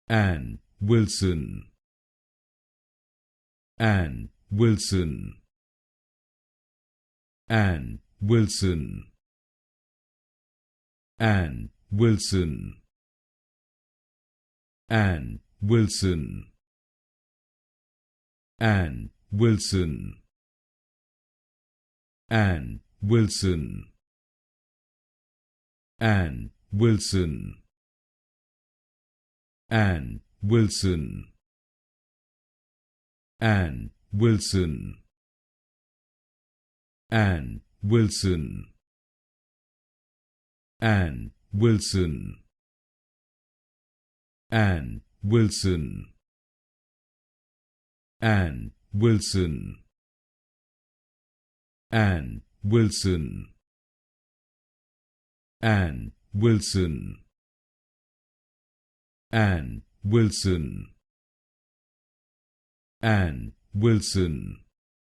Anne Wilson, Anne Wilson, Anne Wilson, Anne Wilson, Anne Wilson, Anne Wilson, Anne Wilson, Anne Wilson, Anne Wilson, Anne Wilson, Anne Wilson, Anne Wilson, Anne Wilson, Anne Wilson, Anne Wilson, Anne Wilson, Anne Wilson, Anne Wilson,